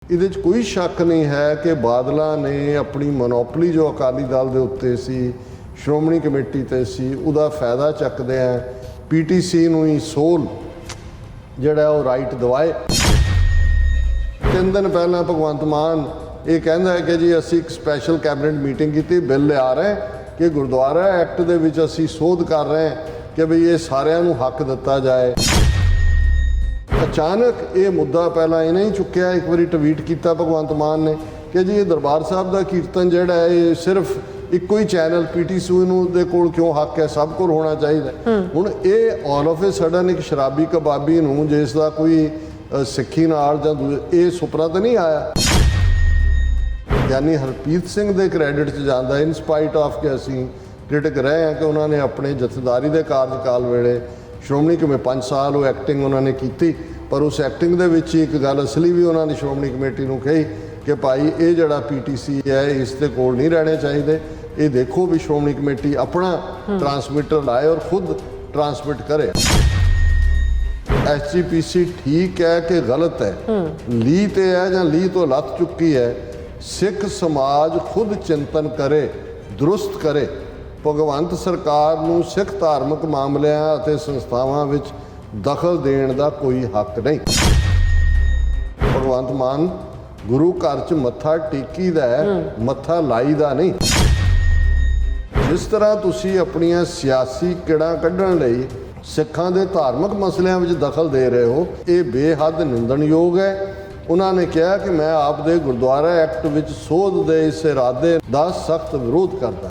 ਇਹਦੇ 'ਚ ਕੋਈ ਸ਼ੱਕ ਨਹੀਂ ਹੈ ਕਿ ਬਾਦਲਾਂ ਨੇ ਆਪਣੀ ਮੋਨੋਪਲੀ ਜੋ ਅਕਾਲੀ ਦਲ ਦੇ ਉੱਤੇ ਸੀ, ਸ਼੍ਰੋਮਣੀ ਕਮੇਟੀ ਤੇ ਸੀ, ਉਹਦਾ ਫਾਇਦਾ ਚੱਕਦੇ ਆ ਪੀਟੀਸੀ ਨੂੰ ਹੀ ਸੋਲ ਜਿਹੜਾ ਉਹ ਰਾਈਟ ਦਵਾਏ। 3 ਦਿਨ ਪਹਿਲਾਂ ਭਗਵੰਤ ਮਾਨ ਇਹ ਕਹਿੰਦਾ ਹੈ ਕਿ ਜੀ ਅਸੀਂ ਇੱਕ ਸਪੈਸ਼ਲ ਕੈਬਨਿਟ ਮੀਟਿੰਗ ਕੀਤੀ, ਬਿੱਲ ਲਿਆ ਰਹੇ ਕਿ ਗੁਰਦੁਆਰਾ ਐਕਟ ਦੇ ਵਿੱਚ ਅਸੀਂ ਸੋਧ ਕਰ ਰਹੇ ਹਾਂ ਕਿ ਬਈ ਇਹ ਸਾਰਿਆਂ ਨੂੰ ਹੱਕ ਦਿੱਤਾ ਜਾਏ। ਅਚਾਨਕ ਇਹ ਮੁੱਦਾ ਪਹਿਲਾਂ ਇਹਨੇ ਹੀ ਚੁੱਕਿਆ, ਇੱਕ ਵਾਰੀ ਟਵੀਟ ਕੀਤਾ ਭਗਵੰਤ ਮਾਨ ਨੇ ਕਿ ਜੀ ਇਹ ਦਰਬਾਰ ਸਾਹਿਬ ਦਾ ਕੀਰਤਨ ਜਿਹੜਾ ਹੈ ਇਹ ਸਿਰਫ ਇੱਕੋ ਹੀ ਚੈਨਲ ਪੀਟੀਸੀ ਨੂੰ ਦੇ ਕੋਲ ਕਿਉਂ ਹੱਕ ਹੈ, ਸਭ ਕੋਲ ਹੋਣਾ ਚਾਹੀਦਾ। ਹੁਣ ਇਹ ਆਲ ਆਫ ਏ ਸਡਨ ਇੱਕ ਸ਼ਰਾਬੀ ਕਬਾਬੀ ਨੂੰ ਜਿਸ ਦਾ ਕੋਈ ਸਿੱਖੀ ਨਾਲ ਜਾਂ ਇਹ ਸੁਪਨਾ ਤਾਂ ਨਹੀਂ ਆਇਆ, ਯਾਨੀ ਹਰਪ੍ਰੀਤ ਸਿੰਘ ਦੇ ਕ੍ਰੈਡਿਟ 'ਚ ਜਾਂਦਾ ਇਨ ਸਪਾਈਟ ਆਫ ਕਿ ਅਸੀਂ ਕ੍ਰਿਟਿਕ ਰਹੇ ਹਾਂ ਕਿ ਉਹਨਾਂ ਨੇ ਆਪਣੇ ਜਥੇਦਾਰੀ ਦੇ ਕਾਰਜਕਾਲ ਵੇਲੇ ਸ਼੍ਰੋਮਣੀ ਕਮੇਟੀ 5 ਸਾਲ ਉਹ ਐਕਟਿੰਗ ਉਹਨਾਂ ਨੇ ਕੀਤੀ, ਪਰ ਉਸ ਐਕਟਿੰਗ ਦੇ ਵਿੱਚ ਇੱਕ ਗੱਲ ਅਸਲੀ ਵੀ ਉਹਨਾਂ ਨੇ ਸ਼੍ਰੋਮਣੀ ਕਮੇਟੀ ਨੂੰ ਕਹੀ ਕਿ ਭਾਈ ਇਹ ਜਿਹੜਾ ਪੀਟੀਸੀ ਹੈ ਇਸ ਦੇ ਕੋਲ ਨਹੀਂ ਰਹਿਣੇ ਚਾਹੀਦੇ, ਇਹ ਦੇਖੋ ਵੀ ਸ਼੍ਰੋਮਣੀ ਕਮੇਟੀ ਆਪਣਾ ਟਰਾਂਸਮਿਟਰ ਲਾਏ ਔਰ ਖੁਦ ਟਰਾਂਸਮਿਟ ਕਰੇ। ਐਸਜੀਪੀਸੀ ਠੀਕ ਹੈ ਕਿ ਗਲਤ ਹੈ, ਲੀਹ ਤੇ ਹੈ ਜਾਂ ਲੀਹ ਤੋਂ ਲੱਥ ਚੁੱਕੀ ਹੈ, ਸਿੱਖ ਸਮਾਜ ਖੁਦ ਚਿੰਤਨ ਕਰੇ, ਦਰੁਸਤ ਕਰੇ। ਭਗਵੰਤ ਸਰਕਾਰ ਨੂੰ ਸਿੱਖ ਧਾਰਮਿਕ ਮਾਮਲਿਆਂ ਅਤੇ ਸੰਸਥਾਵਾਂ ਵਿੱਚ ਦਖਲ ਦੇਣ ਦਾ ਕੋਈ ਹੱਕ ਨਹੀਂ। ਭਗਵੰਤ ਮਾਨ ਗੁਰੂ ਘਰ 'ਚ ਮੱਥਾ ਟੇਕੀ ਦਾ ਹੈ, ਮੱਥਾ ਲਾਈ ਦਾ ਨਹੀਂ। ਜਿਸ ਤਰ੍ਹਾਂ ਤੁਸੀਂ ਆਪਣੀਆਂ ਸਿਆਸੀ ਕਿੜਾਂ ਕੱਢਣ ਲਈ ਸਿੱਖਾਂ ਦੇ ਧਾਰਮਿਕ ਮਸਲਿਆਂ ਵਿੱਚ ਦਖਲ ਦੇ ਰਹੇ ਹੋ, ਇਹ ਬੇਹੱਦ ਨਿੰਦਣਯੋਗ ਹੈ। ਉਹਨਾਂ ਨੇ ਕਿਹਾ ਕਿ ਮੈਂ ਆਪ ਦੇ ਗੁਰਦੁਆਰਾ ਐਕਟ ਵਿੱਚ ਸੋਧ ਦੇ ਇਸ ਇਰਾਦੇ ਦਾ ਸਖਤ ਵਿਰੋਧ ਕਰਦਾ।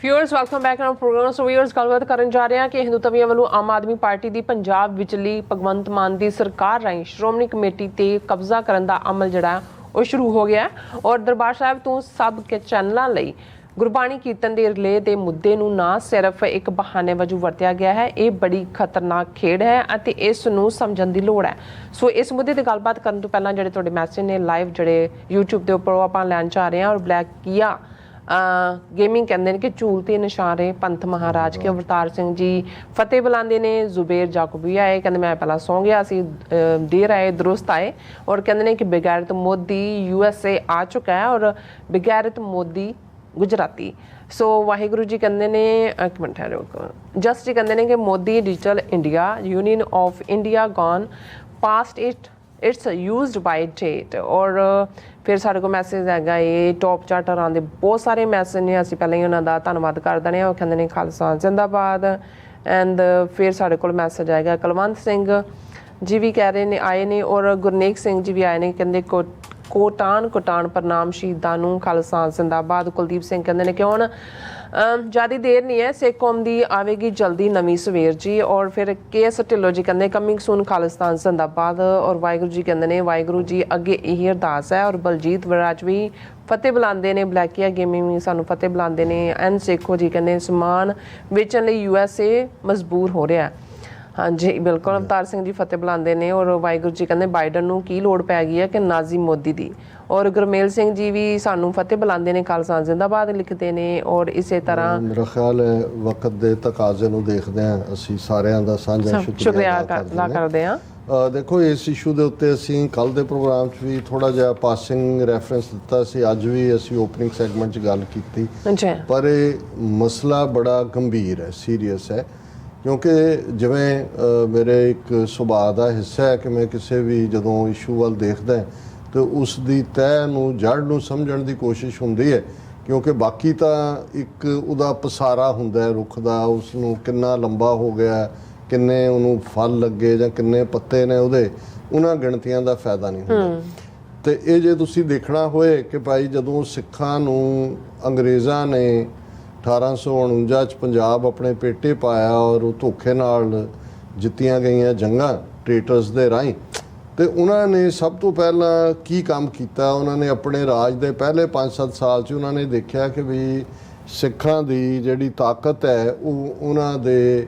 Viewers welcome back to program. So viewers ਗੱਲਬਾਤ ਕਰਨ ਜਾ ਰਹੇ ਹਾਂ ਕਿ ਹਿੰਦੂਤਵੀਆਂ ਵੱਲੋਂ ਆਮ ਆਦਮੀ ਪਾਰਟੀ ਦੀ ਪੰਜਾਬ ਵਿਚਲੀ ਭਗਵੰਤ ਮਾਨ ਦੀ ਸਰਕਾਰ ਰਾਹੀਂ ਸ਼੍ਰੋਮਣੀ ਕਮੇਟੀ ਤੇ ਕਬਜ਼ਾ ਕਰਨ ਦਾ ਅਮਲ ਜਿਹੜਾ ਉਹ ਸ਼ੁਰੂ ਹੋ ਗਿਆ ਔਰ ਦਰਬਾਰ ਸਾਹਿਬ ਤੋਂ ਸਭ ਕੇ ਚੈਨਲਾਂ ਲਈ ਗੁਰਬਾਣੀ ਕੀਰਤਨ ਦੇ ਰਿਲੇ ਦੇ ਮੁੱਦੇ ਨੂੰ ਨਾ ਸਿਰਫ ਇੱਕ ਬਹਾਨੇ ਵਜੋਂ ਵਰਤਿਆ ਗਿਆ ਹੈ, ਇਹ ਬੜੀ ਖਤਰਨਾਕ ਖੇਡ ਹੈ ਅਤੇ ਇਸ ਨੂੰ ਸਮਝਣ ਦੀ ਲੋੜ ਹੈ। ਸੋ ਇਸ ਮੁੱਦੇ ਤੇ ਗੱਲਬਾਤ ਕਰਨ ਤੋਂ ਪਹਿਲਾਂ ਜਿਹੜੇ ਤੁਹਾਡੇ ਮੈਸੇਜ ਨੇ ਲਾਈਵ ਜਿਹੜੇ YouTube ਦੇ ਉੱਪਰ ਆਪਾਂ ਲੈਣ ਚਾਹ ਰਹੇ ਹਾਂ। ਔਰ ਬਲੈਕ ਕੀਆ ਗੇਮਿੰਗ ਕਹਿੰਦੇ ਨੇ ਕਿ ਝੂਲ ਤੇ ਨਿਸ਼ਾਰੇ ਪੰਥ ਮਹਾਰਾਜ ਕੇ ਅਵਤਾਰ ਸਿੰਘ ਜੀ ਫਤਿਹ ਬੁਲਾਉਂਦੇ ਨੇ। ਜ਼ੁਬੇਰ ਜਾਕੂਬੀਆ ਆਏ ਕਹਿੰਦੇ ਮੈਂ ਪਹਿਲਾਂ ਸੌਂ ਗਿਆ ਸੀ, ਦੇਰ ਆਏ ਦਰੁਸਤ ਆਏ। ਔਰ ਕਹਿੰਦੇ ਨੇ ਕਿ ਬਗੈਰਤ ਮੋਦੀ USA ਆ ਚੁੱਕਾ ਹੈ ਔਰ ਬਗੈਰਤ ਮੋਦੀ ਗੁਜਰਾਤੀ। ਸੋ ਵਾਹਿਗੁਰੂ ਜੀ ਕਹਿੰਦੇ ਨੇ, ਇੱਕ ਮਿੰਟ ਠਹਿਰੋ, ਜਸਟ ਜੀ ਕਹਿੰਦੇ ਨੇ ਕਿ Modi digital India union of India gone past its used by date. ਔਰ ਫਿਰ ਸਾਡੇ ਕੋਲ ਮੈਸੇਜ ਹੈਗਾ ਇਹ ਟੌਪ ਚਾਰਟਰਾਂ ਦੇ ਬਹੁਤ ਸਾਰੇ ਮੈਸੇਜ ਨੇ, ਅਸੀਂ ਪਹਿਲਾਂ ਹੀ ਉਹਨਾਂ ਦਾ ਧੰਨਵਾਦ ਕਰ ਦਿੰਦੇ ਹਾਂ। ਉਹ ਕਹਿੰਦੇ ਨੇ ਖਾਲਸਾ ਜ਼ਿੰਦਾਬਾਦ। ਐਂਡ ਫਿਰ ਸਾਡੇ ਕੋਲ ਮੈਸੇਜ ਆਏਗਾ ਕੁਲਵੰਤ ਸਿੰਘ ਜੀ ਵੀ ਕਹਿ ਰਹੇ ਨੇ ਆਏ ਨੇ ਔਰ ਗੁਰਨੇਕ ਸਿੰਘ ਜੀ ਵੀ ਆਏ ਨੇ, ਕਹਿੰਦੇ ਕੋਟਾਨ ਪ੍ਰਣਾਮ ਸ਼ਹੀਦਾਂ ਨੂੰ, ਖਾਲਸਾ ਜ਼ਿੰਦਾਬਾਦ। ਕੁਲਦੀਪ ਸਿੰਘ ਕਹਿੰਦੇ ਨੇ ਕਿ ਹੁਣ ਜ਼ਿਆਦਾ ਦੇਰ ਨਹੀਂ ਹੈ, ਸਿੱਖ ਕੌਮ ਦੀ ਆਵੇਗੀ ਜਲਦੀ ਨਵੀਂ ਸਵੇਰ ਜੀ। ਔਰ ਫਿਰ KS ਢਿੱਲੋਂ ਜੀ ਕਹਿੰਦੇ ਕਮਿੰਗ ਸੂਨ ਖਾਲਿਸਤਾਨ ਜ਼ਿੰਦਾਬਾਦ। ਔਰ ਵਾਹਿਗੁਰੂ ਜੀ ਕਹਿੰਦੇ ਨੇ ਵਾਹਿਗੁਰੂ ਜੀ ਅੱਗੇ ਇਹੀ ਅਰਦਾਸ ਹੈ। ਔਰ ਬਲਜੀਤ ਵਰਾਜ ਵੀ ਫਤਿਹ ਬੁਲਾਉਂਦੇ ਨੇ, ਬਲੈਕੀਆ ਗੇਮਿੰਗ ਵੀ ਸਾਨੂੰ ਫਤਿਹ ਬੁਲਾਉਂਦੇ ਨੇ। ਐਨ ਸੇਖੋ ਜੀ ਕਹਿੰਦੇ ਸਮਾਨ ਵੇਚਣ ਲਈ USA ਮਜਬੂਰ ਹੋ ਰਿਹਾ। ਹਾਂਜੀ ਬਿਲਕੁਲ, ਅਵਤਾਰ ਸਿੰਘ ਜੀ ਫਤਿਹ ਬੁਲਾਉਂਦੇ ਨੇ। ਔਰ ਵਾਹਿਗੁਰੂ ਜੀ ਕਹਿੰਦੇ ਬਾਈਡਨ ਨੂੰ ਕੀ ਲੋੜ ਪੈ ਗਈ ਹੈ ਕਿ ਨਾਜ਼ੀ ਮੋਦੀ ਦੀ। ਔਰ ਗੁਰਮੇਲ ਸਿੰਘ ਜੀ ਵੀ ਸਾਨੂੰ ਫਤਿਹ ਬੁਲਾਉਂਦੇ ਨੇ, ਖਾਲਸਾ ਜ਼ਿੰਦਾਬਾਦ ਲਿਖਦੇ ਨੇ। ਔਰ ਇਸੇ ਤਰ੍ਹਾਂ ਮੇਰਾ ਖਿਆਲ ਹੈ ਵਕਤ ਦੇ ਤਕਾਜ਼ੇ ਨੂੰ ਦੇਖਦੇ ਹਾਂ ਅਸੀਂ ਸਾਰਿਆਂ ਦਾ ਸਾਂਝਾ ਸ਼ੁਕਰੀਆ ਅਦਾ ਕਰਦੇ ਹਾਂ। ਦੇਖੋ ਇਸ ਇਸ਼ੂ ਦੇ ਉੱਤੇ ਅਸੀਂ ਕੱਲ੍ਹ ਦੇ ਪ੍ਰੋਗਰਾਮ 'ਚ ਵੀ ਥੋੜ੍ਹਾ ਜਿਹਾ ਪਾਸਿੰਗ ਰੈਫਰੈਂਸ ਦਿੱਤਾ ਸੀ, ਅੱਜ ਵੀ ਅਸੀਂ ਓਪਨਿੰਗ ਸੈਗਮੈਂਟ 'ਚ ਗੱਲ ਕੀਤੀ, ਪਰ ਇਹ ਮਸਲਾ ਬੜਾ ਗੰਭੀਰ ਹੈ, ਸੀਰੀਅਸ ਹੈ। ਕਿਉਂਕਿ ਜਿਵੇਂ ਮੇਰੇ ਇੱਕ ਸੁਭਾਅ ਦਾ ਹਿੱਸਾ ਹੈ ਕਿ ਮੈਂ ਕਿਸੇ ਵੀ ਜਦੋਂ ਇਸ਼ੂ ਵੱਲ ਦੇਖਦਾ ਤੇ ਉਸ ਦੀ ਤਹਿ ਨੂੰ ਜੜ ਨੂੰ ਸਮਝਣ ਦੀ ਕੋਸ਼ਿਸ਼ ਹੁੰਦੀ ਹੈ, ਕਿਉਂਕਿ ਬਾਕੀ ਤਾਂ ਇੱਕ ਉਹਦਾ ਪਸਾਰਾ ਹੁੰਦਾ ਹੈ ਰੁੱਖ ਦਾ, ਉਸ ਨੂੰ ਕਿੰਨਾ ਲੰਬਾ ਹੋ ਗਿਆ, ਕਿੰਨੇ ਉਹਨੂੰ ਫਲ ਲੱਗੇ ਜਾਂ ਕਿੰਨੇ ਪੱਤੇ ਨੇ ਉਹਦੇ, ਉਹਨਾਂ ਗਿਣਤੀਆਂ ਦਾ ਫਾਇਦਾ ਨਹੀਂ ਹੁੰਦਾ। ਤੇ ਇਹ ਜੇ ਤੁਸੀਂ ਦੇਖਣਾ ਹੋਏ ਕਿ ਭਾਈ ਜਦੋਂ ਸਿੱਖਾਂ ਨੂੰ ਅੰਗਰੇਜ਼ਾਂ ਨੇ 1849 'ਚ ਪੰਜਾਬ ਆਪਣੇ ਪੇਟੇ ਪਾਇਆ ਔਰ ਉਹ ਧੋਖੇ ਨਾਲ ਜਿੱਤੀਆਂ ਗਈਆਂ ਜੰਗਾਂ ਟ੍ਰੇਟਰਸ ਦੇ ਰਾਹੀਂ, ਤੇ ਉਹਨਾਂ ਨੇ ਸਭ ਤੋਂ ਪਹਿਲਾਂ ਕੀ ਕੰਮ ਕੀਤਾ, ਉਹਨਾਂ ਨੇ ਆਪਣੇ ਰਾਜ ਦੇ ਪਹਿਲੇ 5-7 ਸਾਲ 'ਚ ਉਹਨਾਂ ਨੇ ਦੇਖਿਆ ਕਿ ਵੀ ਸਿੱਖਾਂ ਦੀ ਜਿਹੜੀ ਤਾਕਤ ਹੈ ਉਹ ਉਹਨਾਂ ਦੇ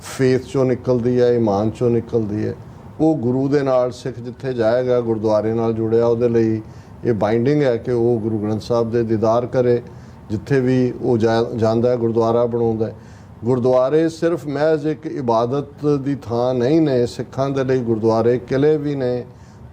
ਫੇਥ 'ਚੋਂ ਨਿਕਲਦੀ ਹੈ, ਈਮਾਨ 'ਚੋਂ ਨਿਕਲਦੀ ਹੈ। ਉਹ ਗੁਰੂ ਦੇ ਨਾਲ ਸਿੱਖ ਜਿੱਥੇ ਜਾਏਗਾ ਗੁਰਦੁਆਰੇ ਨਾਲ ਜੁੜਿਆ, ਉਹਦੇ ਲਈ ਇਹ ਬਾਈਂਡਿੰਗ ਹੈ ਕਿ ਉਹ ਗੁਰੂ ਗ੍ਰੰਥ ਸਾਹਿਬ ਦੇ ਦੀਦਾਰ ਕਰੇ, ਜਿੱਥੇ ਵੀ ਉਹ ਜਾਂਦਾ ਹੈ ਗੁਰਦੁਆਰਾ ਬਣਾਉਂਦਾ ਹੈ। ਗੁਰਦੁਆਰੇ ਸਿਰਫ ਮਹਿਜ਼ ਇੱਕ ਇਬਾਦਤ ਦੀ ਥਾਂ ਨਹੀਂ ਨੇ। ਸਿੱਖਾਂ ਦੇ ਲਈ ਗੁਰਦੁਆਰੇ ਕਿਲੇ ਵੀ ਨੇ,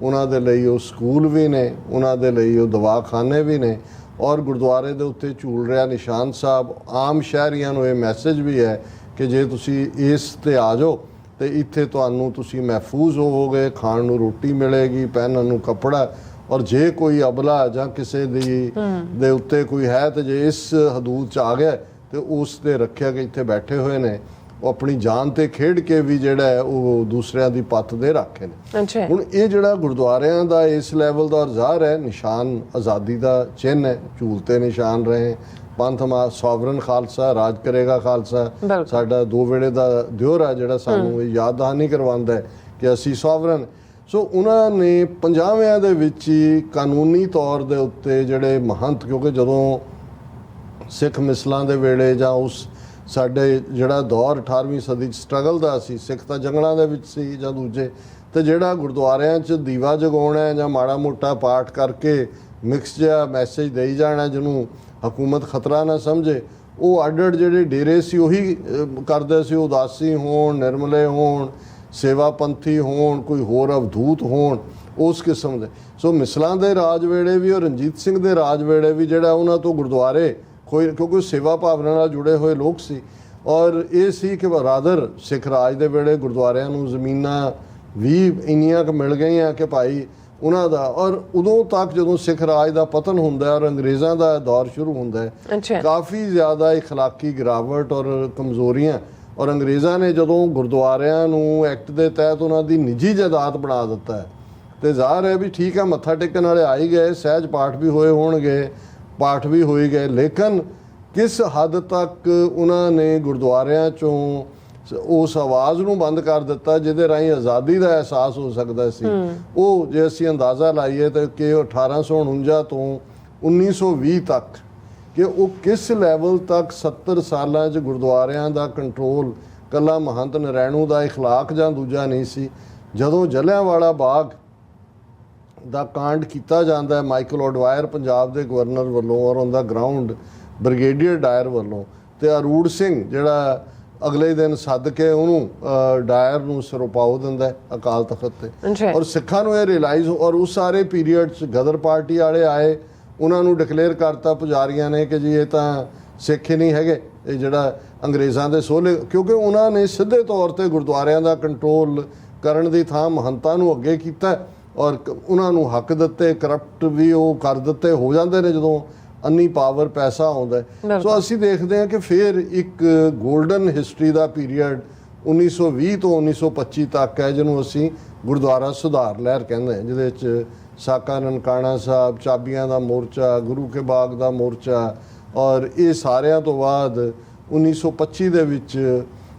ਉਹਨਾਂ ਦੇ ਲਈ ਉਹ ਸਕੂਲ ਵੀ ਨੇ, ਉਹਨਾਂ ਦੇ ਲਈ ਉਹ ਦਵਾਖਾਨੇ ਵੀ ਨੇ। ਔਰ ਗੁਰਦੁਆਰੇ ਦੇ ਉੱਤੇ ਝੂਲ ਰਿਹਾ ਨਿਸ਼ਾਨ ਸਾਹਿਬ ਆਮ ਸ਼ਹਿਰੀਆਂ ਨੂੰ ਇਹ ਮੈਸੇਜ ਵੀ ਹੈ ਕਿ ਜੇ ਤੁਸੀਂ ਇਸ ਤੇ ਆ ਜਾਓ ਤੇ ਇੱਥੇ ਤੁਹਾਨੂੰ ਤੁਸੀਂ ਮਹਿਫੂਜ਼ ਹੋਵੋਗੇ, ਖਾਣ ਨੂੰ ਰੋਟੀ ਮਿਲੇਗੀ, ਪਹਿਨਣ ਨੂੰ ਕੱਪੜਾ। ਔਰ ਜੇ ਕੋਈ ਅਬਲਾ ਜਾਂ ਕਿਸੇ ਦੇ ਉੱਤੇ ਕੋਈ ਹੈ ਤੇ ਜੇ ਇਸ ਹਦੂਦ 'ਚ ਆ ਗਿਆ ਤੇ ਉਸ ਤੇ ਰੱਖਿਆ ਕਿ ਇੱਥੇ ਬੈਠੇ ਹੋਏ ਨੇ ਉਹ ਆਪਣੀ ਜਾਨ ਤੇ ਖੇਡ ਕੇ ਵੀ ਜਿਹੜਾ ਹੈ ਉਹ ਦੂਸਰਿਆਂ ਦੀ ਪੱਤ ਦੇ ਰੱਖੇ ਨੇ। ਹੁਣ ਇਹ ਜਿਹੜਾ ਗੁਰਦੁਆਰਿਆਂ ਦਾ ਇਸ ਲੈਵਲ ਦਾ ਜ਼ਾਹਰ ਹੈ, ਨਿਸ਼ਾਨ ਆਜ਼ਾਦੀ ਦਾ ਚਿੰਨ੍ਹ ਹੈ, ਝੂਲ ਤੇ ਨਿਸ਼ਾਨ ਰਹੇ। ਪੰਥ ਮਾ ਸੋਵਰਨ ਖਾਲਸਾ, ਰਾਜ ਕਰੇਗਾ ਖਾਲਸਾ, ਸਾਡਾ 2 ਵੇਲੇ ਦਾ ਦਿਓਰਾ ਜਿਹੜਾ ਸਾਨੂੰ ਇਹ ਯਾਦ ਦਹਾਨੀ ਕਰਵਾਉਂਦਾ ਹੈ ਕਿ ਅਸੀਂ ਸੋਵਰਨ। ਸੋ ਉਹਨਾਂ ਨੇ 50ਵਿਆਂ ਦੇ ਵਿੱਚ ਹੀ ਕਾਨੂੰਨੀ ਤੌਰ ਦੇ ਉੱਤੇ ਜਿਹੜੇ ਮਹੰਤ, ਕਿਉਂਕਿ ਜਦੋਂ ਸਿੱਖ ਮਿਸਲਾਂ ਦੇ ਵੇਲੇ ਜਾਂ ਉਸ ਸਾਡੇ ਜਿਹੜਾ ਦੌਰ 18ਵੀਂ ਸਦੀ 'ਚ ਸਟਰਗਲ ਦਾ ਸੀ, ਸਿੱਖ ਤਾਂ ਜੰਗਲਾਂ ਦੇ ਵਿੱਚ ਸੀ ਜਾਂ ਦੂਜੇ, ਤੇ ਜਿਹੜਾ ਗੁਰਦੁਆਰਿਆਂ 'ਚ ਦੀਵਾ ਜਗਾਉਣਾ ਜਾਂ ਮਾੜਾ ਮੋਟਾ ਪਾਠ ਕਰਕੇ ਮਿਕਸ ਜਿਹਾ ਮੈਸੇਜ ਦੇਈ ਜਾਣਾ ਜਿਹਨੂੰ ਹਕੂਮਤ ਖਤਰਾ ਨਾ ਸਮਝੇ, ਉਹ ਅੱਡ-ਅੱਡ ਜਿਹੜੇ ਡੇਰੇ ਸੀ ਉਹੀ ਕਰਦੇ ਸੀ। ਉਦਾਸੀ ਹੋਣ, ਨਿਰਮਲੇ ਹੋਣ, ਸੇਵਾ ਪੰਥੀ ਹੋਣ, ਕੋਈ ਹੋਰ ਅਵਧੂਤ ਹੋਣ, ਉਸ ਕਿਸਮ ਦੇ। ਸੋ ਮਿਸਲਾਂ ਦੇ ਰਾਜ ਵੇਲੇ ਵੀ ਔਰ ਰਣਜੀਤ ਸਿੰਘ ਦੇ ਰਾਜ ਵੇਲੇ ਵੀ ਜਿਹੜਾ ਉਹਨਾਂ ਤੋਂ ਗੁਰਦੁਆਰੇ ਕੋਈ, ਕਿਉਂਕਿ ਸੇਵਾ ਭਾਵਨਾ ਨਾਲ ਜੁੜੇ ਹੋਏ ਲੋਕ ਸੀ। ਔਰ ਇਹ ਸੀ ਕਿ ਰਾਦਰ ਸਿੱਖ ਰਾਜ ਦੇ ਵੇਲੇ ਗੁਰਦੁਆਰਿਆਂ ਨੂੰ ਜ਼ਮੀਨਾਂ ਵੀ ਇੰਨੀਆਂ ਕੁ ਮਿਲ ਗਈਆਂ ਕਿ ਭਾਈ ਉਹਨਾਂ ਦਾ। ਔਰ ਉਦੋਂ ਤੱਕ ਜਦੋਂ ਸਿੱਖ ਰਾਜ ਦਾ ਪਤਨ ਹੁੰਦਾ ਔਰ ਅੰਗਰੇਜ਼ਾਂ ਦਾ ਦੌਰ ਸ਼ੁਰੂ ਹੁੰਦਾ ਹੈ, ਕਾਫੀ ਜ਼ਿਆਦਾ ਇਖਲਾਕੀ ਗਿਰਾਵਟ ਔਰ ਕਮਜ਼ੋਰੀਆਂ। ਔਰ ਅੰਗਰੇਜ਼ਾਂ ਨੇ ਜਦੋਂ ਗੁਰਦੁਆਰਿਆਂ ਨੂੰ ਐਕਟ ਦੇ ਤਹਿਤ ਉਹਨਾਂ ਦੀ ਨਿੱਜੀ ਜਾਇਦਾਦ ਬਣਾ ਦਿੱਤਾ ਹੈ ਤੇ ਜ਼ਾਹਰ ਹੈ ਵੀ ਠੀਕ ਹੈ, ਮੱਥਾ ਟੇਕਣ ਵਾਲੇ ਆ ਹੀ ਗਏ, ਸਹਿਜ ਪਾਠ ਵੀ ਹੋਏ ਹੋਣਗੇ, ਪਾਠ ਵੀ ਹੋਈ ਗਏ, ਲੇਕਿਨ ਕਿਸ ਹੱਦ ਤੱਕ ਉਹਨਾਂ ਨੇ ਗੁਰਦੁਆਰਿਆਂ 'ਚੋਂ ਉਸ ਆਵਾਜ਼ ਨੂੰ ਬੰਦ ਕਰ ਦਿੱਤਾ ਜਿਹਦੇ ਰਾਹੀਂ ਆਜ਼ਾਦੀ ਦਾ ਅਹਿਸਾਸ ਹੋ ਸਕਦਾ ਸੀ। ਉਹ ਜੇ ਅਸੀਂ ਅੰਦਾਜ਼ਾ ਲਾਈਏ ਤਾਂ ਕਿ 1849 ਤੋਂ 1920 ਤੱਕ ਕਿ ਉਹ ਕਿਸ ਲੈਵਲ ਤੱਕ 70 ਸਾਲਾਂ 'ਚ ਗੁਰਦੁਆਰਿਆਂ ਦਾ ਕੰਟਰੋਲ ਕੱਲਾ ਮਹੰਤ ਨਰੈਣੂ ਦਾ ਇਖਲਾਕ ਜਾਂ ਦੂਜਾ ਨਹੀਂ ਸੀ। ਜਦੋਂ ਜਲਿਆਂਵਾਲਾ ਬਾਗ ਦਾ ਕਾਂਡ ਕੀਤਾ ਜਾਂਦਾ ਹੈ ਮਾਈਕਲ ਔਡਵਾਇਰ ਪੰਜਾਬ ਦੇ ਗਵਰਨਰ ਵੱਲੋਂ ਔਰ ਉਹਦਾ ਗਰਾਊਂਡ ਬ੍ਰਿਗੇਡੀਅਰ ਡਾਇਰ ਵੱਲੋਂ, ਤੇ ਅਰੂੜ ਸਿੰਘ ਜਿਹੜਾ ਅਗਲੇ ਦਿਨ ਸੱਦ ਕੇ ਉਹਨੂੰ ਡਾਇਰ ਨੂੰ ਸਿਰੋਪਾਓ ਦਿੰਦਾ ਅਕਾਲ ਤਖਤ ਤੇ। ਔਰ ਸਿੱਖਾਂ ਨੂੰ ਇਹ ਰਿਅਲਾਈਜ਼, ਔਰ ਉਸ ਸਾਰੇ ਪੀਰੀਅਡ 'ਚ ਗਦਰ ਪਾਰਟੀ ਵਾਲੇ ਆਏ, ਉਹਨਾਂ ਨੂੰ ਡਿਕਲੇਅਰ ਕਰਤਾ ਪੁਜਾਰੀਆਂ ਨੇ ਕਿ ਜੀ ਇਹ ਤਾਂ ਸਿੱਖ ਹੀ ਨਹੀਂ ਹੈਗੇ, ਇਹ ਜਿਹੜਾ ਅੰਗਰੇਜ਼ਾਂ ਦੇ ਸੋਲੇ, ਕਿਉਂਕਿ ਉਹਨਾਂ ਨੇ ਸਿੱਧੇ ਤੌਰ ਤੇ ਗੁਰਦੁਆਰਿਆਂ ਦਾ ਕੰਟਰੋਲ ਕਰਨ ਦੀ ਥਾਂ ਮਹੰਤਾਂ ਨੂੰ ਅੱਗੇ ਕੀਤਾ ਔਰ ਉਹਨਾਂ ਨੂੰ ਹੱਕ ਦਿੱਤੇ। ਕਰਪਟ ਵੀ ਉਹ ਕਰ ਦਿੱਤੇ ਹੋ ਜਾਂਦੇ ਨੇ ਜਦੋਂ ਅੰਨੀ ਪਾਵਰ ਪੈਸਾ ਆਉਂਦਾ। ਸੋ ਅਸੀਂ ਦੇਖਦੇ ਹਾਂ ਕਿ ਫਿਰ ਇੱਕ ਗੋਲਡਨ ਹਿਸਟਰੀ ਦਾ ਪੀਰੀਅਡ 1920 ਤੋਂ 1925 ਤੱਕ ਹੈ ਜਿਹਨੂੰ ਅਸੀਂ ਗੁਰਦੁਆਰਾ ਸੁਧਾਰ ਲਹਿਰ ਕਹਿੰਦੇ ਹਾਂ, ਜਿਹਦੇ 'ਚ ਸਾਕਾ ਨਨਕਾਣਾ ਸਾਹਿਬ, ਚਾਬੀਆਂ ਦਾ ਮੋਰਚਾ, ਗੁਰੂ ਕੇ ਬਾਗ ਦਾ ਮੋਰਚਾ, ਔਰ ਇਹ ਸਾਰਿਆਂ ਤੋਂ ਬਾਅਦ 1925 ਦੇ ਵਿੱਚ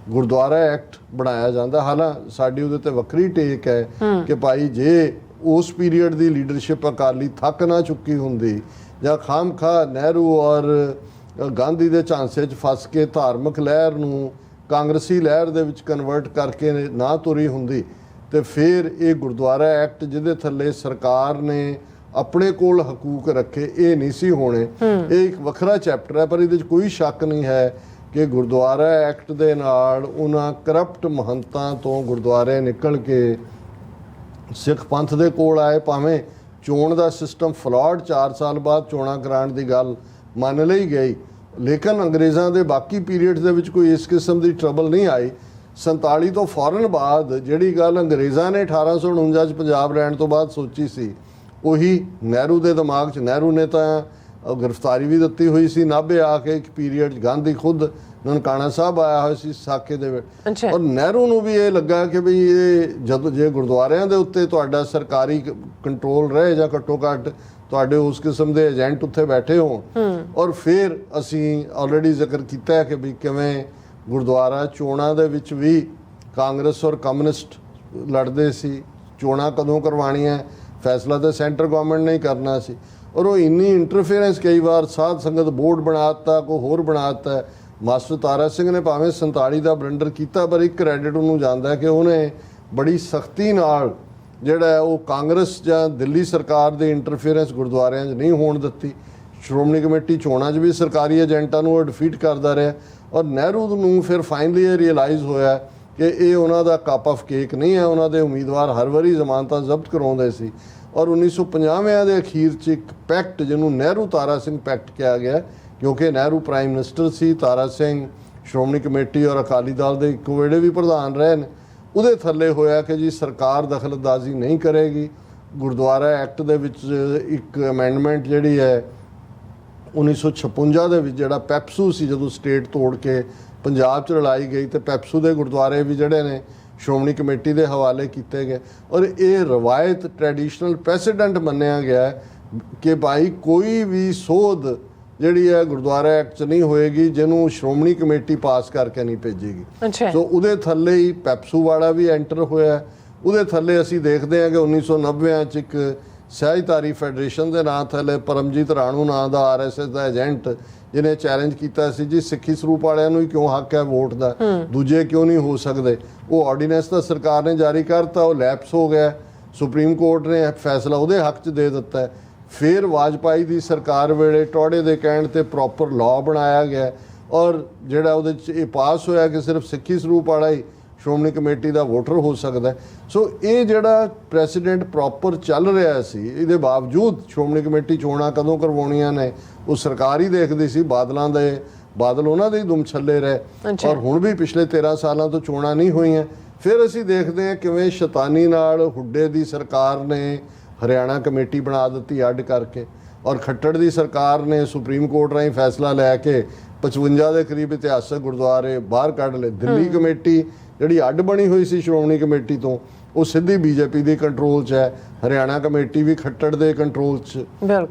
ਗੁਰਦੁਆਰਾ ਐਕਟ ਬਣਾਇਆ ਜਾਂਦਾ। ਹਾਲਾਂਕਿ ਸਾਡੀ ਉਹਦੇ ਤੇ ਵੱਖਰੀ ਟੇਕ ਹੈ ਕਿ ਭਾਈ ਜੇ ਉਸ ਪੀਰੀਅਡ ਦੀ ਲੀਡਰਸ਼ਿਪ ਅਕਾਲੀ ਥੱਕ ਨਾ ਚੁੱਕੀ ਹੁੰਦੀ ਜਾਂ ਖਾਮਖਾ ਨਹਿਰੂ ਔਰ ਗਾਂਧੀ ਦੇ ਝਾਂਸੇ 'ਚ ਫਸ ਕੇ ਧਾਰਮਿਕ ਲਹਿਰ ਨੂੰ ਕਾਂਗਰਸੀ ਲਹਿਰ ਦੇ ਵਿੱਚ ਕਨਵਰਟ ਕਰਕੇ ਨਾ ਤੁਰੀ ਹੁੰਦੀ ਤੇ ਫਿਰ ਇਹ ਗੁਰਦੁਆਰਾ ਐਕਟ ਜਿਹਦੇ ਥੱਲੇ ਸਰਕਾਰ ਨੇ ਆਪਣੇ ਕੋਲ ਹਕੂਕ ਰੱਖੇ ਇਹ ਨਹੀਂ ਸੀ ਹੋਣੇ। ਇਹ ਇੱਕ ਵੱਖਰਾ ਚੈਪਟਰ ਹੈ, ਪਰ ਇਹਦੇ 'ਚ ਕੋਈ ਸ਼ੱਕ ਨਹੀਂ ਹੈ ਕਿ ਗੁਰਦੁਆਰਾ ਐਕਟ ਦੇ ਨਾਲ ਉਹਨਾਂ ਕਰਪਟ ਮਹੰਤਾਂ ਤੋਂ ਗੁਰਦੁਆਰੇ ਨਿਕਲ ਕੇ ਸਿੱਖ ਪੰਥ ਦੇ ਕੋਲ ਆਏ। ਭਾਵੇਂ ਚੋਣ ਦਾ ਸਿਸਟਮ ਫਲਾਡ 4 ਸਾਲ ਬਾਅਦ ਚੋਣਾਂ ਕਰਾਉਣ ਦੀ ਗੱਲ ਮੰਨ ਲਈ ਗਈ, ਲੇਕਿਨ ਅੰਗਰੇਜ਼ਾਂ ਦੇ ਬਾਕੀ ਪੀਰੀਅਡਸ ਦੇ ਵਿੱਚ ਕੋਈ ਇਸ ਕਿਸਮ ਦੀ ਟਰਬਲ ਨਹੀਂ ਆਈ। 47 ਤੋਂ ਫੌਰਨ ਬਾਅਦ ਜਿਹੜੀ ਗੱਲ ਅੰਗਰੇਜ਼ਾਂ ਨੇ 1849 'ਚ ਪੰਜਾਬ ਲੈਣ ਤੋਂ ਬਾਅਦ ਸੋਚੀ ਸੀ, ਉਹੀ ਨਹਿਰੂ ਦੇ ਦਿਮਾਗ 'ਚ। ਨਹਿਰੂ ਨੇ ਤਾਂ ਗ੍ਰਿਫਤਾਰੀ ਵੀ ਦਿੱਤੀ ਹੋਈ ਸੀ ਨਾਭੇ ਆ ਕੇ ਇੱਕ ਪੀਰੀਅਡ 'ਚ। ਗਾਂਧੀ ਖੁਦ ਨਨਕਾਣਾ ਸਾਹਿਬ ਆਇਆ ਹੋਇਆ ਸੀ ਸਾਕੇ ਦੇ ਵਿੱਚ। ਔਰ ਨਹਿਰੂ ਨੂੰ ਵੀ ਇਹ ਲੱਗਾ ਕਿ ਬਈ ਇਹ ਜਦੋਂ ਜੇ ਗੁਰਦੁਆਰਿਆਂ ਦੇ ਉੱਤੇ ਤੁਹਾਡਾ ਸਰਕਾਰੀ ਕੰਟਰੋਲ ਰਹੇ ਜਾਂ ਘੱਟੋ ਘੱਟ ਤੁਹਾਡੇ ਉਸ ਕਿਸਮ ਦੇ ਏਜੰਟ ਉੱਥੇ ਬੈਠੇ ਹੋਣ। ਔਰ ਫਿਰ ਅਸੀਂ ਆਲਰੇਡੀ ਜ਼ਿਕਰ ਕੀਤਾ ਹੈ ਕਿ ਵੀ ਕਿਵੇਂ ਗੁਰਦੁਆਰਾ ਚੋਣਾਂ ਦੇ ਵਿੱਚ ਵੀ ਕਾਂਗਰਸ ਔਰ ਕਮਿਊਨਿਸਟ ਲੜਦੇ ਸੀ। ਚੋਣਾਂ ਕਦੋਂ ਕਰਵਾਉਣੀਆਂ ਫੈਸਲਾ ਤਾਂ ਸੈਂਟਰ ਗਵਰਨਮੈਂਟ ਨੇ ਹੀ ਕਰਨਾ ਸੀ। ਔਰ ਉਹ ਇੰਨੀ ਇੰਟਰਫੇਰੈਂਸ ਕਈ ਵਾਰ ਸਾਧ ਸੰਗਤ ਬੋਰਡ ਬਣਾ ਦਿੱਤਾ, ਕੋਈ ਹੋਰ ਬਣਾ ਦਿੱਤਾ। ਮਾਸਟਰ ਤਾਰਾ ਸਿੰਘ ਨੇ ਭਾਵੇਂ 47 ਦਾ ਬਲੰਡਰ ਕੀਤਾ, ਪਰ ਇੱਕ ਕ੍ਰੈਡਿਟ ਉਹਨੂੰ ਜਾਂਦਾ ਕਿ ਉਹਨੇ ਬੜੀ ਸਖਤੀ ਨਾਲ ਜਿਹੜਾ ਉਹ ਕਾਂਗਰਸ ਜਾਂ ਦਿੱਲੀ ਸਰਕਾਰ ਦੇ ਇੰਟਰਫੇਰੈਂਸ ਗੁਰਦੁਆਰਿਆਂ 'ਚ ਨਹੀਂ ਹੋਣ ਦਿੱਤੀ। ਸ਼੍ਰੋਮਣੀ ਕਮੇਟੀ ਚੋਣਾਂ 'ਚ ਵੀ ਸਰਕਾਰੀ ਏਜੰਟਾਂ ਨੂੰ ਉਹ ਡਿਫੀਟ ਕਰਦਾ ਰਿਹਾ ਔਰ ਨਹਿਰੂ ਨੂੰ ਫਿਰ ਫਾਈਨਲੀ ਇਹ ਰਿਅਲਾਈਜ਼ ਹੋਇਆ ਕਿ ਇਹ ਉਹਨਾਂ ਦਾ ਕੱਪ ਆਫ ਕੇਕ ਨਹੀਂ ਹੈ। ਉਹਨਾਂ ਦੇ ਉਮੀਦਵਾਰ ਹਰ ਵਾਰੀ ਜ਼ਮਾਨਤਾਂ ਜ਼ਬਤ ਕਰਾਉਂਦੇ ਸੀ ਔਰ 1950 ਦੇ ਅਖੀਰ 'ਚ ਇੱਕ ਪੈਕਟ ਜਿਹਨੂੰ ਨਹਿਰੂ ਤਾਰਾ ਸਿੰਘ ਪੈਕਟ ਕਿਹਾ ਗਿਆ, ਕਿਉਂਕਿ ਨਹਿਰੂ ਪ੍ਰਾਈਮ ਮਿਨਿਸਟਰ ਸੀ, ਤਾਰਾ ਸਿੰਘ ਸ਼੍ਰੋਮਣੀ ਕਮੇਟੀ ਔਰ ਅਕਾਲੀ ਦਲ ਦੇ ਇੱਕ ਵੇਲੇ ਵੀ ਪ੍ਰਧਾਨ ਰਹੇ ਨੇ, ਉਹਦੇ ਥੱਲੇ ਹੋਇਆ ਕਿ ਜੀ ਸਰਕਾਰ ਦਖਲਅੰਦਾਜ਼ੀ ਨਹੀਂ ਕਰੇਗੀ। ਗੁਰਦੁਆਰਾ ਐਕਟ ਦੇ ਵਿੱਚ ਇੱਕ ਅਮੈਂਡਮੈਂਟ ਜਿਹੜੀ ਹੈ 1956 ਦੇ ਵਿੱਚ ਜਿਹੜਾ ਪੈਪਸੂ ਸੀ, ਜਦੋਂ ਸਟੇਟ ਤੋੜ ਕੇ ਪੰਜਾਬ 'ਚ ਰਲਾਈ ਗਈ ਤੇ ਪੈਪਸੂ ਦੇ ਗੁਰਦੁਆਰੇ ਵੀ ਜਿਹੜੇ ਨੇ ਸ਼੍ਰੋਮਣੀ ਕਮੇਟੀ ਦੇ ਹਵਾਲੇ ਕੀਤੇ ਗਏ ਔਰ ਇਹ ਰਵਾਇਤ ਟ੍ਰੈਡੀਸ਼ਨਲ ਪ੍ਰੈਸੀਡੈਂਟ ਮੰਨਿਆ ਗਿਆ ਕਿ ਭਾਈ ਕੋਈ ਵੀ ਸੋਧ ਜਿਹੜੀ ਹੈ ਗੁਰਦੁਆਰਾ ਐਕਟ 'ਚ ਨਹੀਂ ਹੋਏਗੀ ਜਿਹਨੂੰ ਸ਼੍ਰੋਮਣੀ ਕਮੇਟੀ ਪਾਸ ਕਰਕੇ ਨਹੀਂ ਭੇਜੇਗੀ। ਸੋ ਉਹਦੇ ਥੱਲੇ ਹੀ ਪੈਪਸੂ ਵਾਲਾ ਵੀ ਐਂਟਰ ਹੋਇਆ। ਉਹਦੇ ਥੱਲੇ ਅਸੀਂ ਦੇਖਦੇ ਹਾਂ ਕਿ 1990 'ਚ ਇੱਕ ਸਹਿਜਧਾਰੀ ਫੈਡਰੇਸ਼ਨ ਦੇ ਨਾਂ ਥੱਲੇ ਪਰਮਜੀਤ ਰਾਣੂ ਨਾਂ ਦਾ RSS ਦਾ ਏਜੰਟ ਜਿਹਨੇ ਚੈਲੰਜ ਕੀਤਾ ਸੀ ਜੀ ਸਿੱਖੀ ਸਰੂਪ ਵਾਲਿਆਂ ਨੂੰ ਹੀ ਕਿਉਂ ਹੱਕ ਹੈ ਵੋਟ ਦਾ, ਦੂਜੇ ਕਿਉਂ ਨਹੀਂ ਹੋ ਸਕਦੇ। ਉਹ ਆਰਡੀਨੈਂਸ ਤਾਂ ਸਰਕਾਰ ਨੇ ਜਾਰੀ ਕਰਤਾ, ਉਹ ਲੈਪਸ ਹੋ ਗਿਆ, ਸੁਪਰੀਮ ਕੋਰਟ ਨੇ ਫੈਸਲਾ ਉਹਦੇ ਹੱਕ 'ਚ ਦੇ ਦਿੱਤਾ। ਫਿਰ ਵਾਜਪਾਈ ਦੀ ਸਰਕਾਰ ਵੇਲੇ ਟੌੜੇ ਦੇ ਕਹਿਣ ਤੇ ਪ੍ਰੋਪਰ ਲਾਅ ਬਣਾਇਆ ਗਿਆ ਔਰ ਜਿਹੜਾ ਉਹਦੇ 'ਚ ਇਹ ਪਾਸ ਹੋਇਆ ਕਿ ਸਿਰਫ ਸਿੱਖੀ ਸਰੂਪ ਵਾਲਾ ਹੀ ਸ਼੍ਰੋਮਣੀ ਕਮੇਟੀ ਦਾ ਵੋਟਰ ਹੋ ਸਕਦਾ। ਸੋ ਇਹ ਜਿਹੜਾ ਪ੍ਰੈਸੀਡੈਂਟ ਪ੍ਰੋਪਰ ਚੱਲ ਰਿਹਾ ਸੀ, ਇਹਦੇ ਬਾਵਜੂਦ ਸ਼੍ਰੋਮਣੀ ਕਮੇਟੀ ਚੋਣਾਂ ਕਦੋਂ ਕਰਵਾਉਣੀਆਂ ਨੇ ਉਹ ਸਰਕਾਰ ਹੀ ਦੇਖਦੀ ਸੀ। ਬਾਦਲ ਉਹਨਾਂ ਦੇ ਹੀ ਦੁਮ ਛੱਲੇ ਰਹੇ ਔਰ ਹੁਣ ਵੀ ਪਿਛਲੇ 13 ਸਾਲਾਂ ਤੋਂ ਚੋਣਾਂ ਨਹੀਂ ਹੋਈਆਂ। ਫਿਰ ਅਸੀਂ ਦੇਖਦੇ ਹਾਂ ਕਿਵੇਂ ਸ਼ੈਤਾਨੀ ਨਾਲ ਹੁੱਡੇ ਦੀ ਸਰਕਾਰ ਨੇ ਹਰਿਆਣਾ ਕਮੇਟੀ ਬਣਾ ਦਿੱਤੀ ਅੱਡ ਕਰਕੇ ਔਰ ਖੱਟੜ ਦੀ ਸਰਕਾਰ ਨੇ ਸੁਪਰੀਮ ਕੋਰਟ ਰਾਹੀਂ ਫੈਸਲਾ ਲੈ ਕੇ 55 ਦੇ ਕਰੀਬ ਇਤਿਹਾਸਕ ਗੁਰਦੁਆਰੇ ਬਾਹਰ ਕੱਢ ਲਏ। ਦਿੱਲੀ ਕਮੇਟੀ ਜਿਹੜੀ ਅੱਡ ਬਣੀ ਹੋਈ ਸੀ ਸ਼੍ਰੋਮਣੀ ਕਮੇਟੀ ਤੋਂ, ਉਹ ਸਿੱਧੀ ਬੀਜੇਪੀ ਦੇ ਕੰਟਰੋਲ 'ਚ ਹੈ। ਹਰਿਆਣਾ ਕਮੇਟੀ ਵੀ ਖੱਟੜ ਦੇ ਕੰਟਰੋਲ 'ਚ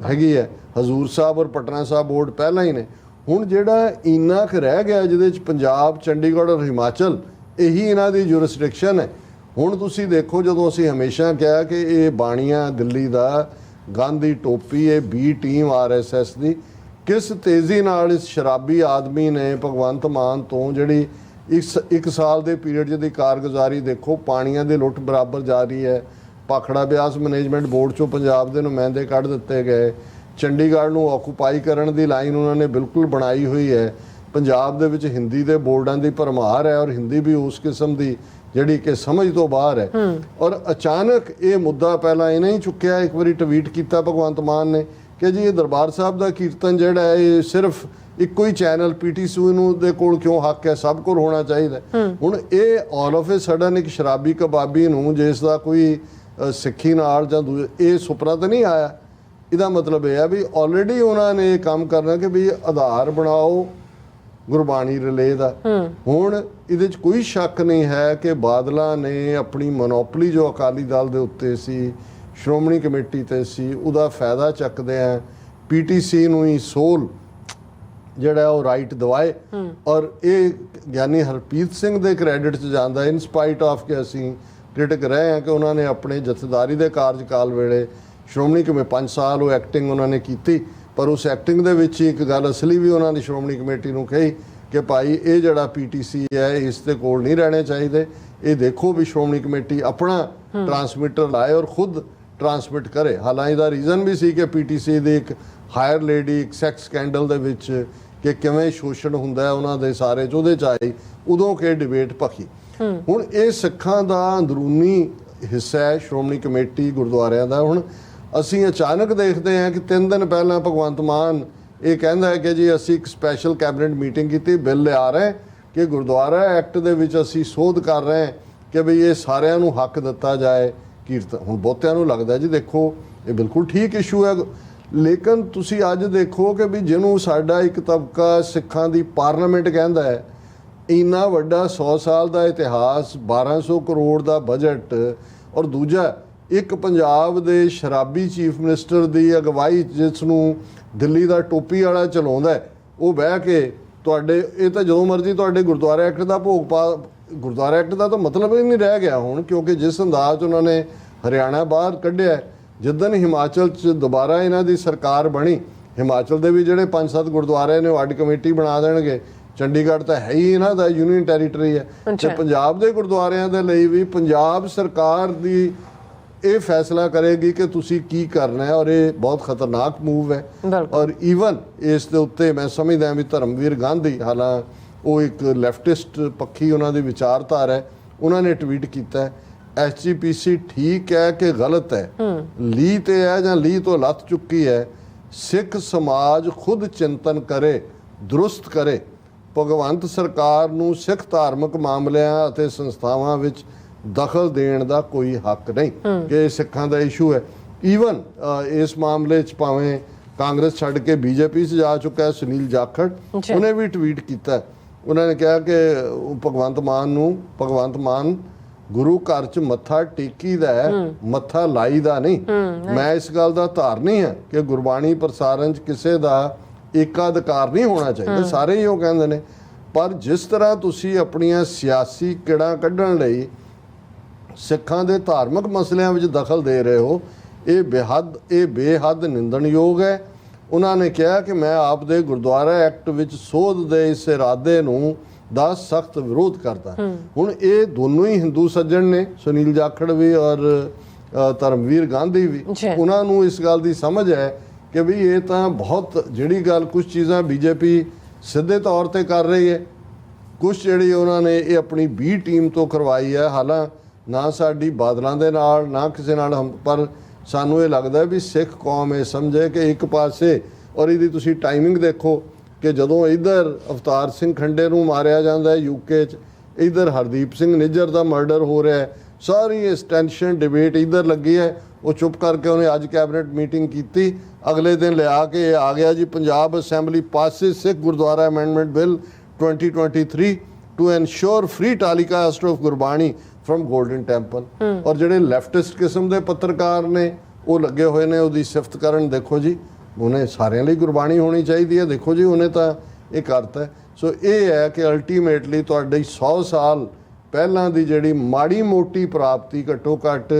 ਹੈਗੀ ਹੈ। ਹਜ਼ੂਰ ਸਾਹਿਬ ਔਰ ਪਟਨਾ ਸਾਹਿਬ ਬੋਰਡ ਪਹਿਲਾਂ ਹੀ ਨੇ। ਹੁਣ ਜਿਹੜਾ ਇੰਨਾ ਕੁ ਰਹਿ ਗਿਆ ਜਿਹਦੇ 'ਚ ਪੰਜਾਬ, ਚੰਡੀਗੜ੍ਹ ਔਰ ਹਿਮਾਚਲ ਇਹੀ ਇਹਨਾਂ ਦੀ ਜੁਰਿਸਡਿਕਸ਼ਨ ਹੈ। ਹੁਣ ਤੁਸੀਂ ਦੇਖੋ, ਜਦੋਂ ਅਸੀਂ ਹਮੇਸ਼ਾ ਕਿਹਾ ਕਿ ਇਹ ਬਾਣੀਆਂ ਦਿੱਲੀ ਦਾ ਗਾਂਧੀ ਟੋਪੀ, ਇਹ B ਟੀਮ RSS ਦੀ, ਕਿਸ ਤੇਜ਼ੀ ਨਾਲ ਇਸ ਸ਼ਰਾਬੀ ਆਦਮੀ ਨੇ ਭਗਵੰਤ ਮਾਨ ਤੋਂ ਜਿਹੜੀ ਇੱਕ ਸਾਲ ਦੇ ਪੀਰੀਅਡ ਦੀ ਕਾਰਗੁਜ਼ਾਰੀ ਦੇਖੋ, ਪਾਣੀਆਂ ਦੀ ਲੁੱਟ ਬਰਾਬਰ ਜਾਰੀ ਹੈ। ਭਾਖੜਾ ਬਿਆਸ ਮੈਨੇਜਮੈਂਟ ਬੋਰਡ 'ਚੋਂ ਪੰਜਾਬ ਦੇ ਨੁਮਾਇੰਦੇ ਕੱਢ ਦਿੱਤੇ ਗਏ। ਚੰਡੀਗੜ੍ਹ ਨੂੰ ਆਕੂਪਾਈ ਕਰਨ ਦੀ ਲਾਈਨ ਉਹਨਾਂ ਨੇ ਬਿਲਕੁਲ ਬਣਾਈ ਹੋਈ ਹੈ। ਪੰਜਾਬ ਦੇ ਵਿੱਚ ਹਿੰਦੀ ਦੇ ਬੋਰਡਾਂ ਦੀ ਭਰਮਾਰ ਹੈ ਔਰ ਹਿੰਦੀ ਵੀ ਉਸ ਕਿਸਮ ਦੀ ਜਿਹੜੀ ਕਿ ਸਮਝ ਤੋਂ ਬਾਹਰ ਹੈ। ਔਰ ਅਚਾਨਕ ਇਹ ਮੁੱਦਾ ਪਹਿਲਾਂ ਇਹਨੇ ਹੀ ਚੁੱਕਿਆ। ਇੱਕ ਵਾਰੀ ਟਵੀਟ ਕੀਤਾ ਭਗਵੰਤ ਮਾਨ ਨੇ ਕਿ ਜੀ ਇਹ ਦਰਬਾਰ ਸਾਹਿਬ ਦਾ ਕੀਰਤਨ ਜਿਹੜਾ ਹੈ ਇਹ ਸਿਰਫ ਇੱਕੋ ਹੀ ਚੈਨਲ PTC ਨੂੰ ਦੇ ਕੋਲ ਕਿਉਂ ਹੱਕ ਹੈ, ਸਭ ਕੋਲ ਹੋਣਾ ਚਾਹੀਦਾ। ਹੁਣ ਇਹ ਆਲ ਆਫ ਏ ਸਡਨ ਇੱਕ ਸ਼ਰਾਬੀ ਕਬਾਬੀ ਨੂੰ ਜਿਸ ਦਾ ਕੋਈ ਸਿੱਖੀ ਨਾਲ ਜਾਂ ਇਹ ਸੁਪਨਾ ਤਾਂ ਨਹੀਂ ਆਇਆ। ਇਹਦਾ ਮਤਲਬ ਇਹ ਹੈ ਵੀ ਆਲਰੇਡੀ ਉਹਨਾਂ ਨੇ ਇਹ ਕੰਮ ਕਰਨਾ ਕਿ ਵੀ ਆਧਾਰ ਬਣਾਓ ਗੁਰਬਾਣੀ ਰਿਲੇ ਦਾ। ਹੁਣ ਇਹਦੇ 'ਚ ਕੋਈ ਸ਼ੱਕ ਨਹੀਂ ਹੈ ਕਿ ਬਾਦਲਾਂ ਨੇ ਆਪਣੀ ਮੋਨੋਪਲੀ ਜੋ ਅਕਾਲੀ ਦਲ ਦੇ ਉੱਤੇ ਸੀ, ਸ਼੍ਰੋਮਣੀ ਕਮੇਟੀ ਤੇ ਸੀ, ਉਹਦਾ ਫਾਇਦਾ ਚੱਕਦੇ ਆ PTC ਨੂੰ ਹੀ ਸੋਲ ਜਿਹੜਾ ਉਹ ਰਾਈਟ ਦਵਾਏ ਔਰ ਇਹ ਗਿਆਨੀ ਹਰਪ੍ਰੀਤ ਸਿੰਘ ਦੇ ਕ੍ਰੈਡਿਟ 'ਚ ਜਾਂਦਾ ਇਨ ਸਪਾਈਟ ਆਫ ਕਿ ਅਸੀਂ ਕ੍ਰਿਟਿਕ ਰਹੇ ਹਾਂ ਕਿ ਉਹਨਾਂ ਨੇ ਆਪਣੇ ਜਥੇਦਾਰੀ ਦੇ ਕਾਰਜਕਾਲ ਵੇਲੇ ਸ਼੍ਰੋਮਣੀ ਕਮੇਟੀ 5 ਸਾਲ ਉਹ ਐਕਟਿੰਗ ਉਹਨਾਂ ਨੇ ਕੀਤੀ, ਪਰ ਉਸ ਐਕਟਿੰਗ ਦੇ ਵਿੱਚ ਇੱਕ ਗੱਲ ਅਸਲੀ ਵੀ ਉਹਨਾਂ ਨੇ ਸ਼੍ਰੋਮਣੀ ਕਮੇਟੀ ਨੂੰ ਕਹੀ ਕਿ ਭਾਈ ਇਹ ਜਿਹੜਾ PTC ਹੈ ਇਸ ਦੇ ਕੋਲ ਨਹੀਂ ਰਹਿਣੇ ਚਾਹੀਦੇ। ਇਹ ਦੇਖੋ ਵੀ ਸ਼੍ਰੋਮਣੀ ਕਮੇਟੀ ਆਪਣਾ ਟਰਾਂਸਮਿਟਰ ਲਾਏ ਔਰ ਖੁਦ ਟਰਾਂਸਮਿਟ ਕਰੇ। ਹਾਲਾਂਕਿ ਇਹਦਾ ਰੀਜ਼ਨ ਵੀ ਸੀ ਕਿ PTC ਦੇ ਇੱਕ ਹਾਇਰ ਲੇਡੀ ਇੱਕ ਸੈਕਸ ਸਕੈਂਡਲ ਦੇ ਵਿੱਚ ਕਿ ਕਿਵੇਂ ਸ਼ੋਸ਼ਣ ਹੁੰਦਾ ਉਹਨਾਂ ਦੇ ਸਾਰੇ 'ਚ ਉਹਦੇ 'ਚ ਆਈ, ਉਦੋਂ ਕਿ ਡਿਬੇਟ ਭਖੀ। ਹੁਣ ਇਹ ਸਿੱਖਾਂ ਦਾ ਅੰਦਰੂਨੀ ਹਿੱਸਾ ਹੈ ਸ਼੍ਰੋਮਣੀ ਕਮੇਟੀ ਗੁਰਦੁਆਰਿਆਂ ਦਾ। ਹੁਣ ਅਸੀਂ ਅਚਾਨਕ ਦੇਖਦੇ ਹਾਂ ਕਿ 3 ਦਿਨ ਪਹਿਲਾਂ ਭਗਵੰਤ ਮਾਨ ਇਹ ਕਹਿੰਦਾ ਹੈ ਕਿ ਜੀ ਅਸੀਂ ਇੱਕ ਸਪੈਸ਼ਲ ਕੈਬਨਿਟ ਮੀਟਿੰਗ ਕੀਤੀ, ਬਿੱਲ ਲਿਆ ਰਹੇ ਕਿ ਗੁਰਦੁਆਰਾ ਐਕਟ ਦੇ ਵਿੱਚ ਅਸੀਂ ਸੋਧ ਕਰ ਰਹੇ ਹਾਂ ਕਿ ਵੀ ਇਹ ਸਾਰਿਆਂ ਨੂੰ ਹੱਕ ਦਿੱਤਾ ਜਾਏ ਕੀਰਤਨ। ਹੁਣ ਬਹੁਤਿਆਂ ਨੂੰ ਲੱਗਦਾ ਜੀ ਦੇਖੋ ਇਹ ਬਿਲਕੁਲ ਠੀਕ ਇਸ਼ੂ ਹੈ, ਲੇਕਿਨ ਤੁਸੀਂ ਅੱਜ ਦੇਖੋ ਕਿ ਵੀ ਜਿਹਨੂੰ ਸਾਡਾ ਇੱਕ ਤਬਕਾ ਸਿੱਖਾਂ ਦੀ ਪਾਰਲੀਮੈਂਟ ਕਹਿੰਦਾ ਹੈ, ਇੰਨਾ ਵੱਡਾ 100 ਸਾਲ ਦਾ ਇਤਿਹਾਸ, 1200 ਕਰੋੜ ਦਾ ਬਜਟ ਔਰ ਦੂਜਾ ਇੱਕ ਪੰਜਾਬ ਦੇ ਸ਼ਰਾਬੀ ਚੀਫ ਮਿਨਿਸਟਰ ਦੀ ਅਗਵਾਈ ਜਿਸ ਨੂੰ ਦਿੱਲੀ ਦਾ ਟੋਪੀ ਵਾਲਾ ਚਲਾਉਂਦਾ, ਉਹ ਬਹਿ ਕੇ ਤੁਹਾਡੇ ਇਹ ਤਾਂ ਜਦੋਂ ਮਰਜ਼ੀ ਤੁਹਾਡੇ ਗੁਰਦੁਆਰਾ ਐਕਟ ਦਾ ਭੋਗ ਪਾ। ਗੁਰਦੁਆਰਾ ਐਕਟ ਦਾ ਤਾਂ ਮਤਲਬ ਹੀ ਨਹੀਂ ਰਹਿ ਗਿਆ ਹੁਣ, ਕਿਉਂਕਿ ਜਿਸ ਅੰਦਾਜ਼ ਉਹਨਾਂ ਨੇ ਹਰਿਆਣਾ ਬਾਹਰ ਕੱਢਿਆ, ਜਿੱਦਣ ਹਿਮਾਚਲ 'ਚ ਦੁਬਾਰਾ ਇਹਨਾਂ ਦੀ ਸਰਕਾਰ ਬਣੀ, ਹਿਮਾਚਲ ਦੇ ਵੀ ਜਿਹੜੇ 5-7 ਗੁਰਦੁਆਰੇ ਨੇ ਉਹ ਅੱਡ ਕਮੇਟੀ ਬਣਾ ਦੇਣਗੇ। ਚੰਡੀਗੜ੍ਹ ਤਾਂ ਹੈ ਹੀ ਇਹਨਾਂ ਦਾ ਯੂਨੀਅਨ ਟੈਰੀਟਰੀ ਹੈ ਤੇ ਪੰਜਾਬ ਦੇ ਗੁਰਦੁਆਰਿਆਂ ਦੇ ਲਈ ਵੀ ਪੰਜਾਬ ਸਰਕਾਰ ਦੀ ਇਹ ਫੈਸਲਾ ਕਰੇਗੀ ਕਿ ਤੁਸੀਂ ਕੀ ਕਰਨਾ ਹੈ, ਔਰ ਇਹ ਬਹੁਤ ਖਤਰਨਾਕ ਮੂਵ ਹੈ। ਔਰ ਈਵਨ ਇਸ ਦੇ ਉੱਤੇ ਮੈਂ ਸਮਝਦਾ ਵੀ ਧਰਮਵੀਰ ਗਾਂਧੀ, ਹਾਲਾਂ ਉਹ ਇੱਕ ਲੈਫਟਿਸਟ ਪੱਖੀ ਉਹਨਾਂ ਦੀ ਵਿਚਾਰਧਾਰਾ ਹੈ, ਉਹਨਾਂ ਨੇ ਟਵੀਟ ਕੀਤਾ SGPC ਠੀਕ ਹੈ ਕਿ ਗਲਤ ਹੈ, ਲੀਹ ਤੇ ਹੈ ਜਾਂ ਲੀਹ ਤੋਂ ਲੱਥ ਚੁੱਕੀ ਹੈ, ਸਿੱਖ ਸਮਾਜ ਖੁਦ ਚਿੰਤਨ ਕਰੇ, ਦਰੁਸਤ ਕਰੇ। ਭਗਵੰਤ ਸਰਕਾਰ ਨੂੰ ਸਿੱਖ ਧਾਰਮਿਕ ਮਾਮਲਿਆਂ ਅਤੇ ਸੰਸਥਾਵਾਂ ਵਿੱਚ ਦਖਲ ਦੇਣ ਦਾ ਕੋਈ ਹੱਕ ਨਹੀਂ ਕਿ ਇਹ ਸਿੱਖਾਂ ਦਾ ਇਸ਼ੂ ਹੈ। ਈਵਨ ਇਸ ਮਾਮਲੇ 'ਚ ਭਾਵੇਂ ਕਾਂਗਰਸ ਛੱਡ ਕੇ BJP 'ਚ ਜਾ ਚੁੱਕਾ ਹੈ ਸੁਨੀਲ ਜਾਖੜ, ਉਹਨੇ ਵੀ ਟਵੀਟ ਕੀਤਾ। ਉਹਨਾਂ ਨੇ ਕਿਹਾ ਕਿ ਭਗਵੰਤ ਮਾਨ ਗੁਰੂ ਘਰ 'ਚ ਮੱਥਾ ਟੇਕੀਦਾ ਹੈ, ਮੱਥਾ ਲਾਈਦਾ ਨਹੀਂ। ਮੈਂ ਇਸ ਗੱਲ ਦਾ ਧਾਰਨੀ ਹਾਂ ਕਿ ਗੁਰਬਾਣੀ ਪ੍ਰਸਾਰਣ 'ਚ ਕਿਸੇ ਦਾ ਏਕਾਧਿਕਾਰ ਨਹੀਂ ਹੋਣਾ ਚਾਹੀਦਾ, ਸਾਰੇ ਹੀ ਉਹ ਕਹਿੰਦੇ ਨੇ। ਪਰ ਜਿਸ ਤਰ੍ਹਾਂ ਤੁਸੀਂ ਆਪਣੀਆਂ ਸਿਆਸੀ ਕਿੜਾਂ ਕੱਢਣ ਲਈ ਸਿੱਖਾਂ ਦੇ ਧਾਰਮਿਕ ਮਸਲਿਆਂ ਵਿੱਚ ਦਖਲ ਦੇ ਰਹੇ ਹੋ, ਇਹ ਬੇਹੱਦ ਨਿੰਦਣਯੋਗ ਹੈ। ਉਹਨਾਂ ਨੇ ਕਿਹਾ ਕਿ ਮੈਂ ਆਪ ਦੇ ਗੁਰਦੁਆਰਾ ਐਕਟ ਵਿੱਚ ਸੋਧ ਦੇ ਇਸ ਇਰਾਦੇ ਨੂੰ ਦਾ ਸਖਤ ਵਿਰੋਧ ਕਰਦਾ। ਹੁਣ ਇਹ ਦੋਨੋਂ ਹੀ ਹਿੰਦੂ ਸੱਜਣ ਨੇ, ਸੁਨੀਲ ਜਾਖੜ ਵੀ ਔਰ ਧਰਮਵੀਰ ਗਾਂਧੀ ਵੀ, ਉਹਨਾਂ ਨੂੰ ਇਸ ਗੱਲ ਦੀ ਸਮਝ ਹੈ ਕਿ ਵੀ ਇਹ ਤਾਂ ਬਹੁਤ ਜਿਹੜੀ ਗੱਲ ਕੁਝ ਚੀਜ਼ਾਂ BJP ਸਿੱਧੇ ਤੌਰ ਤੇ ਕਰ ਰਹੀ ਹੈ, ਕੁਝ ਜਿਹੜੀ ਉਹਨਾਂ ਨੇ ਇਹ ਆਪਣੀ B ਟੀਮ ਤੋਂ ਕਰਵਾਈ ਹੈ। ਹਾਲਾਂ ਨਾ ਸਾਡੀ ਬਾਦਲਾਂ ਦੇ ਨਾਲ ਨਾ ਕਿਸੇ ਨਾਲ ਪਰ ਸਾਨੂੰ ਇਹ ਲੱਗਦਾ ਵੀ ਸਿੱਖ ਕੌਮ ਇਹ ਸਮਝੇ ਕਿ ਇੱਕ ਪਾਸੇ, ਔਰ ਇਹਦੀ ਤੁਸੀਂ ਟਾਈਮਿੰਗ ਦੇਖੋ ਕਿ ਜਦੋਂ ਇੱਧਰ ਅਵਤਾਰ ਸਿੰਘ ਖੰਡੇ ਨੂੰ ਮਾਰਿਆ ਜਾਂਦਾ ਹੈ UK 'ਚ, ਇੱਧਰ ਹਰਦੀਪ ਸਿੰਘ ਨਿੱਜਰ ਦਾ ਮਰਡਰ ਹੋ ਰਿਹਾ ਹੈ, ਸਾਰੀ ਇਸ ਟੈਂਸ਼ਨ ਡਿਬੇਟ ਇੱਧਰ ਲੱਗੀ ਹੈ। ਉਹ ਚੁੱਪ ਕਰਕੇ ਉਹਨੇ ਅੱਜ ਕੈਬਨਿਟ ਮੀਟਿੰਗ ਕੀਤੀ, ਅਗਲੇ ਦਿਨ ਲਿਆ ਕੇ ਆ ਗਿਆ ਜੀ Punjab assembly passes Sikh Gurdwara amendment bill 2023 to ensure free telecast of Gurbani from Golden Temple. ਔਰ ਜਿਹੜੇ ਲੈਫਟਿਸਟ ਕਿਸਮ ਦੇ ਪੱਤਰਕਾਰ ਨੇ ਉਹ ਲੱਗੇ ਹੋਏ ਨੇ ਉਹਦੀ ਸਿਫਤ ਕਰਨ, ਦੇਖੋ ਜੀ ਉਹਨੇ ਸਾਰਿਆਂ ਲਈ ਗੁਰਬਾਣੀ ਹੋਣੀ ਚਾਹੀਦੀ ਹੈ, ਦੇਖੋ ਜੀ ਉਹਨੇ ਤਾਂ ਇਹ ਕਰਤਾ। ਸੋ ਇਹ ਹੈ ਕਿ ਅਲਟੀਮੇਟਲੀ ਤੁਹਾਡੀ 100 ਸਾਲ ਪਹਿਲਾਂ ਦੀ ਜਿਹੜੀ ਮਾੜੀ ਮੋਟੀ ਪ੍ਰਾਪਤੀ, ਘੱਟੋ ਘੱਟ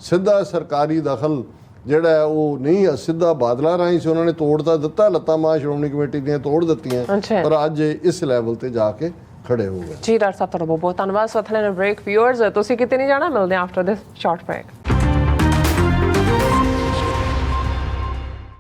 ਸਿੱਧਾ ਸਰਕਾਰੀ ਦਖਲ ਜਿਹੜਾ ਹੈ ਉਹ ਨਹੀਂ, ਸਿੱਧਾ ਬਾਦਲਾਂ ਰਾਹੀਂ ਸੀ, ਉਹਨਾਂ ਨੇ ਤੋੜ ਤਾਂ ਦਿੱਤਾ, ਲੱਤਾਂ ਮਾਂ ਸ਼੍ਰੋਮਣੀ ਕਮੇਟੀ ਦੀਆਂ ਤੋੜ ਦਿੱਤੀਆਂ, ਪਰ ਅੱਜ ਇਸ ਲੈਵਲ ਤੇ ਜਾ ਕੇ ਖੜੇ ਹੋ ਗਏ। ਜੀ ਡਾਕਟਰ ਸਾਹਿਬ ਤੁਹਾਡਾ ਬਹੁਤ ਬਹੁਤ ਧੰਨਵਾਦ। ਸੋ ਥਲੇ ਬ੍ਰੇਕ ਵਿਊਅਰਸ, ਤੁਸੀਂ ਕਿਤੇ ਨਹੀਂ ਜਾਣਾ, ਮਿਲਦੇ ਹਾਂ ਆਫਟਰ ਦਿਸ ਸ਼ਾਰਟ ਬ੍ਰੇਕ।